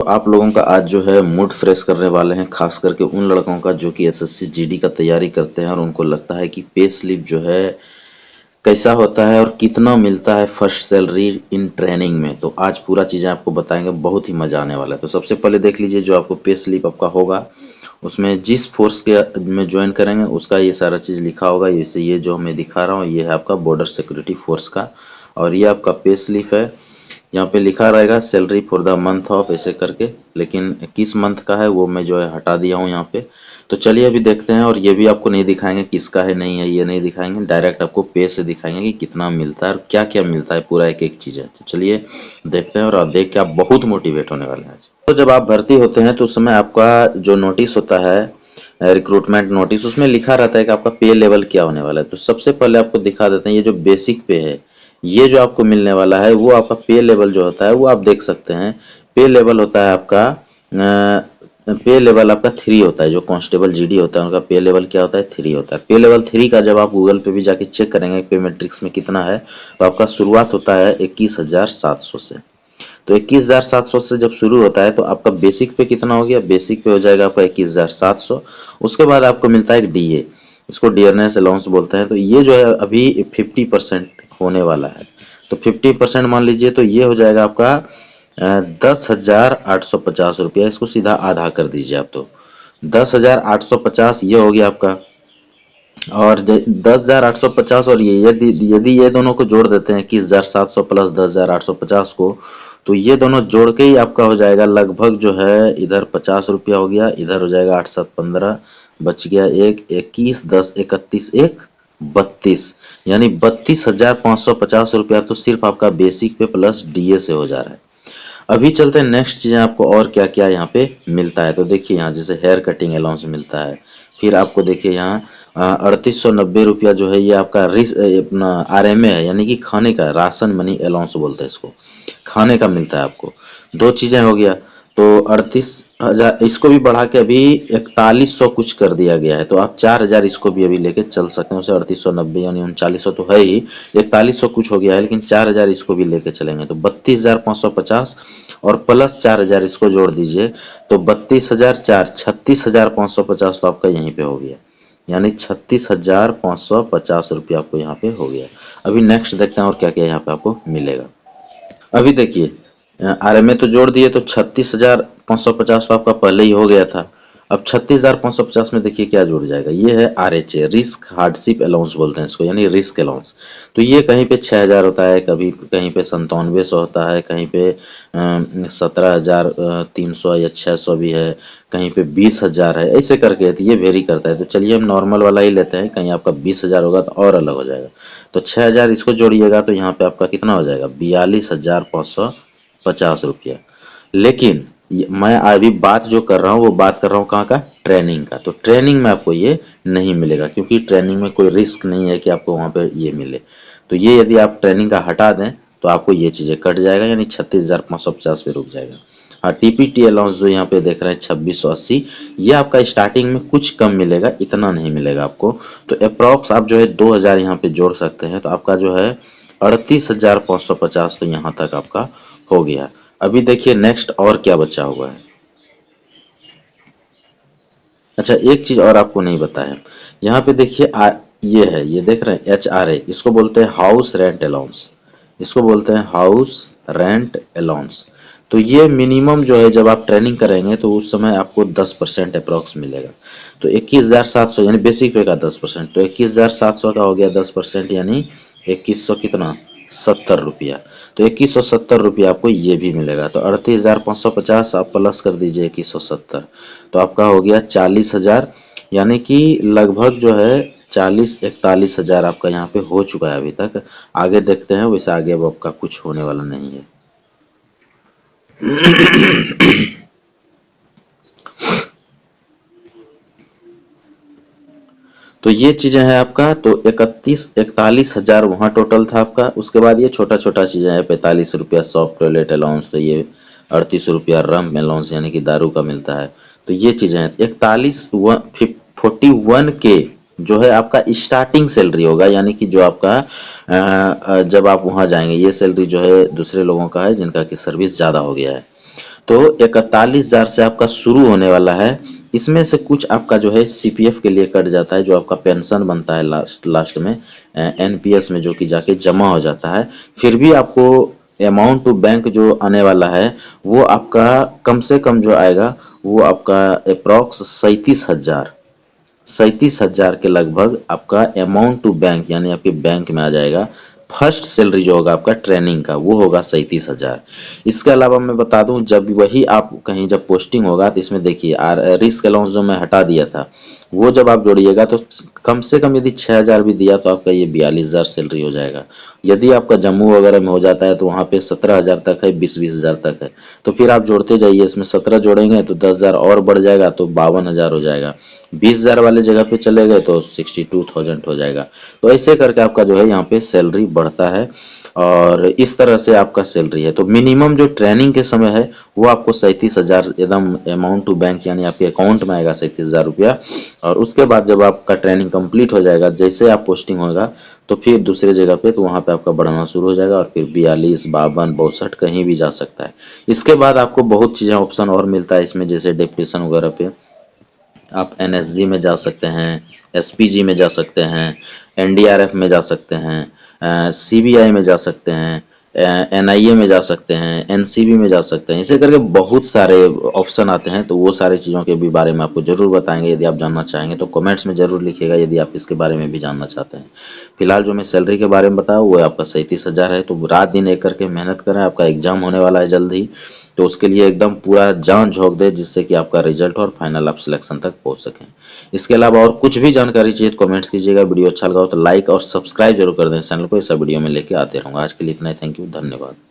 तो आप लोगों का आज जो है मूड फ्रेश करने वाले हैं, खास करके उन लड़कों का जो कि एसएससी जीडी का तैयारी करते हैं और उनको लगता है कि पे स्लिप जो है कैसा होता है और कितना मिलता है फर्स्ट सैलरी इन ट्रेनिंग में। तो आज पूरा चीज़ें आपको बताएंगे, बहुत ही मजा आने वाला है। तो सबसे पहले देख लीजिए, जो आपको पे स्लिप आपका होगा उसमें जिस फोर्स के में ज्वाइन करेंगे उसका ये सारा चीज़ लिखा होगा। जैसे ये जो मैं दिखा रहा हूँ ये है आपका बॉर्डर सिक्योरिटी फोर्स का, और ये आपका पे स्लिप है। यहाँ पे लिखा रहेगा salary for the month of ऐसे करके, लेकिन किस मंथ का है वो मैं जो है हटा दिया हूँ यहाँ पे। तो चलिए अभी देखते हैं, और ये भी आपको नहीं दिखाएंगे किसका है नहीं है, ये नहीं दिखाएंगे, डायरेक्ट आपको पे से दिखाएंगे कि कितना मिलता है और क्या क्या मिलता है, पूरा एक एक चीज़ है। तो चलिए देखते हैं, और आप देख के आप बहुत मोटिवेट होने वाले हैं आज। तो जब आप भर्ती होते हैं तो उस समय आपका जो नोटिस होता है रिक्रूटमेंट नोटिस, उसमें लिखा रहता है कि आपका पे लेवल क्या होने वाला है। तो सबसे पहले आपको दिखा देते हैं, ये जो बेसिक पे है ये जो आपको मिलने वाला है वो आपका पे लेवल जो होता है वो आप देख सकते हैं। पे लेवल होता है आपका पे लेवल आपका 3 होता है। जो कांस्टेबल जीडी होता है उनका पे लेवल क्या होता है, 3 होता है। पे लेवल 3 का जब आप गूगल पे भी जाके चेक करेंगे पे मैट्रिक्स में कितना है, तो आपका शुरुआत होता है 21,700 से। तो 21,700 से जब शुरू होता है तो आपका बेसिक पे कितना हो गया, बेसिक पे हो जाएगा आपका 21,700। उसके बाद आपको मिलता है एक डीए, इसको डियरनेस अलाउंस बोलते हैं। तो ये जो है अभी 50% होने वाला है। तो 50% मान लीजिए, तो ये हो जाएगा आपका 10,850 रुपया। इसको सीधा आधा कर दीजिए आप, तो 10,850 ये हो गया आपका। और 10,850 और ये यदि यदि ये दोनों को जोड़ देते हैं 21,700 प्लस 10,850 को, तो ये दोनों जोड़ के ही आपका हो जाएगा लगभग जो है, इधर 50 रुपया हो गया, इधर हो जाएगा 8 7 15, बच गया एक 21, 10 31 एक 32, यानी 32,550 रुपया तो सिर्फ आपका बेसिक पे प्लस डीए से हो जा रहा है। अभी चलते हैं नेक्स्ट चीजें आपको और क्या क्या यहाँ पे मिलता है। तो देखिए यहाँ जैसे हेयर कटिंग अलाउंस मिलता है। फिर आपको देखिए यहाँ 3890 रुपया जो है ये आपका अपना आरएमए है, यानी कि खाने का राशन मनी अलाउंस बोलते हैं इसको, खाने का मिलता है आपको। दो चीजें हो गया। तो 38,000 इसको भी बढ़ा के अभी 4100 कुछ कर दिया गया है। तो आप 4,000 इसको भी अभी लेके चल सकते हैं। उसे 3890 यानी 3900 तो है ही, 4100 कुछ हो गया है, लेकिन 4,000 इसको भी लेके चलेंगे तो 32,550 और प्लस 4,000 इसको जोड़ दीजिए तो 32,004 36,550 तो आपका यहीं पे हो गया, यानी 36,550 रुपया आपको यहाँ पे हो गया। अभी नेक्स्ट देखते हैं और क्या क्या यहाँ पे आपको मिलेगा। अभी देखिए आरएमए तो जोड़ दिए तो 36,550 तो आपका पहले ही हो गया था। अब 36,550 में देखिए क्या जुड़ जाएगा, ये है आरएचए, रिस्क हार्डशिप अलाउंस बोलते हैं इसको, यानी रिस्क अलाउंस। तो ये कहीं पे 6,000 होता है, कभी कहीं पे 9700 होता है, कहीं पे 17,300 या 600 भी है, कहीं पे 20,000 है, ऐसे करके तो ये वेरी करता है। तो चलिए हम नॉर्मल वाला ही लेते हैं, कहीं आपका 20,000 होगा तो और अलग हो जाएगा। तो 6,000 इसको जोड़िएगा तो यहाँ पे आपका कितना हो जाएगा, 42,550 रुपया। लेकिन मैं अभी बात जो कर रहा हूँ वो बात कर रहा हूँ कहाँ का, ट्रेनिंग का। तो ट्रेनिंग में आपको ये नहीं मिलेगा, क्योंकि ट्रेनिंग में कोई रिस्क नहीं है कि आपको वहाँ पे ये मिले। तो ये यदि आप ट्रेनिंग का हटा दें तो आपको ये चीज़ें कट जाएगा, यानी 36,550 पे रुक जाएगा। हाँ, टीपीटी अलाउंस जो यहाँ पे देख रहे हैं 2680, ये आपका स्टार्टिंग में कुछ कम मिलेगा, इतना नहीं मिलेगा आपको। तो अप्रॉक्स आप जो है 2,000 यहाँ पे जोड़ सकते हैं, तो आपका जो है 38,550 तो यहाँ तक आपका हो गया। अभी देखिए नेक्स्ट और क्या बचा हुआ है। अच्छा, एक चीज और आपको नहीं बताया, यहाँ पे देखिए ये है, ये देख रहे हैं HRA, इसको बोलते हैं हाउस रेंट अलाउंस, इसको बोलते हैं हाउस रेंट अलाउंस। तो ये मिनिमम जो है जब आप ट्रेनिंग करेंगे तो उस समय आपको 10% अप्रॉक्स मिलेगा। तो 21,700 यानी बेसिक पे का 10%, तो 21,700 का हो गया 10%, यानी 2100 कितना, 70 रुपया। तो 2170 रुपया आपको ये भी मिलेगा। तो 38,550 आप प्लस कर दीजिए 2170, तो आपका हो गया 40,000, यानी कि लगभग जो है 40-41 हजार आपका यहाँ पे हो चुका है अभी तक। आगे देखते हैं, वैसे आगे अब आपका कुछ होने वाला नहीं है। तो ये चीजें हैं आपका। तो 41-41 हजार वहाँ टोटल था आपका। उसके बाद ये छोटा छोटा चीजें हैं, 45 रुपया सॉफ्ट टॉयलेट अलाउंस, तो ये 38 रुपया रम अलाउंस यानी कि दारू का मिलता है। तो ये चीजें हैं। 41 के जो है आपका स्टार्टिंग सैलरी होगा, यानी कि जो आपका जब आप वहां जाएंगे, ये सैलरी जो है दूसरे लोगों का है जिनका कि सर्विस ज्यादा हो गया है। तो 41,000 से आपका शुरू होने वाला है। इसमें से कुछ आपका जो है सीपीएफ के लिए कट जाता है, जो आपका पेंशन बनता है लास्ट लास्ट में एनपीएस में, जो कि जाके जमा हो जाता है। फिर भी आपको अमाउंट टू बैंक जो आने वाला है वो आपका कम से कम जो आएगा वो आपका अप्रॉक्स 37,000 के लगभग आपका अमाउंट टू बैंक यानी आपके बैंक में आ जाएगा। फर्स्ट सैलरी जो होगा आपका ट्रेनिंग का वो होगा 37,000। इसके अलावा मैं बता दूं, जब वही आप कहीं जब पोस्टिंग होगा तो इसमें देखिए रिस्क अलाउंस जो मैं हटा दिया था वो जब आप जोड़िएगा तो कम से कम यदि 6,000 भी दिया तो आपका ये 42,000 सैलरी हो जाएगा। यदि आपका जम्मू वगैरह में हो जाता है तो वहाँ पे 17,000 तक है, 20,000 तक है। तो फिर आप जोड़ते जाइए, इसमें 17 जोड़ेंगे तो 10,000 और बढ़ जाएगा तो 52,000 हो जाएगा। 20,000 वाले जगह पे चले गए तो 62,000 हो जाएगा। तो ऐसे करके आपका जो है यहाँ पे सैलरी बढ़ता है और इस तरह से आपका सैलरी है। तो मिनिमम जो ट्रेनिंग के समय है वो आपको 37,000 एकदम अमाउंट टू बैंक यानी आपके अकाउंट में आएगा 37,000 रुपया। और उसके बाद जब आपका ट्रेनिंग कंप्लीट हो जाएगा, जैसे आप पोस्टिंग होगा तो फिर दूसरे जगह पे तो वहाँ पे आपका बढ़ना शुरू हो जाएगा और फिर 42, 52, 62 कहीं भी जा सकता है। इसके बाद आपको बहुत चीज़ें ऑप्शन और मिलता है इसमें, जैसे डिप्रेशन वगैरह पे आप एनएसजी में जा सकते हैं, एसपीजी में जा सकते हैं, एनडीआरएफ में जा सकते हैं, सीबीआई में जा सकते हैं, एनआईए में जा सकते हैं, एनसीबी में जा सकते हैं। इसे करके बहुत सारे ऑप्शन आते हैं, तो वो सारी चीज़ों के भी बारे में आपको जरूर बताएंगे। यदि आप जानना चाहेंगे तो कमेंट्स में जरूर लिखिएगा यदि आप इसके बारे में भी जानना चाहते हैं। फिलहाल जो मैं सैलरी के बारे में बताया वो आपका 37,000 है। तो रात दिन एक करके मेहनत करें, आपका एग्जाम होने वाला है जल्द ही, तो उसके लिए एकदम पूरा जान झोंक दे जिससे कि आपका रिजल्ट और फाइनल आप सिलेक्शन तक पहुंच सकें। इसके अलावा और कुछ भी जानकारी चाहिए तो कमेंट्स कीजिएगा। वीडियो अच्छा लगा हो तो लाइक और सब्सक्राइब जरूर कर दें चैनल को, ऐसा वीडियो में लेके आते रहूंगा। आज के लिए इतना ही, थैंक यू, धन्यवाद।